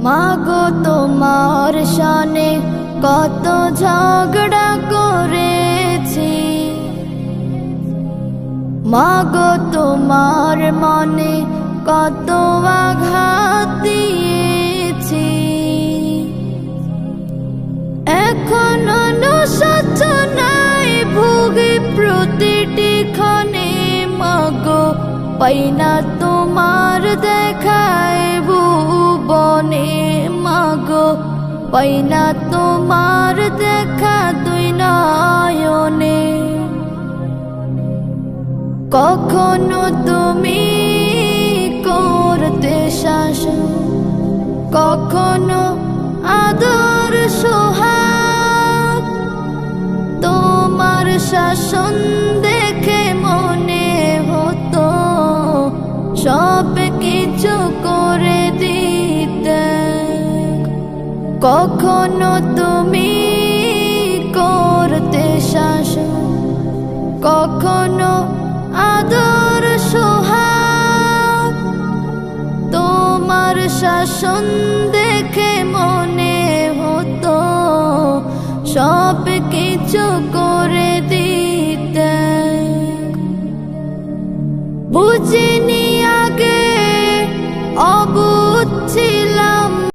মাগো তোমার শানে কত ঝগড়া করেছি, মাগো তোমার মনে কত আঘাত দিয়েছি। এখনো অনুশোচনায় ভুগি প্রতিটি ক্ষণে, মাগো পাই না তোমার দেখায় ভুবনে, মাগো পাই না তোমার দেখা দুই নয়নে। কখনো তুমি করতে শাসন, কখনো আদর সোহাগ, তোমার শাসন দেখে মনে হতো সব কিছু করে দিতে। কখনো তুমি করতে শাসন, কখনো আদর সোহাগ, তোমার শাসন দেখে মনে হতো সব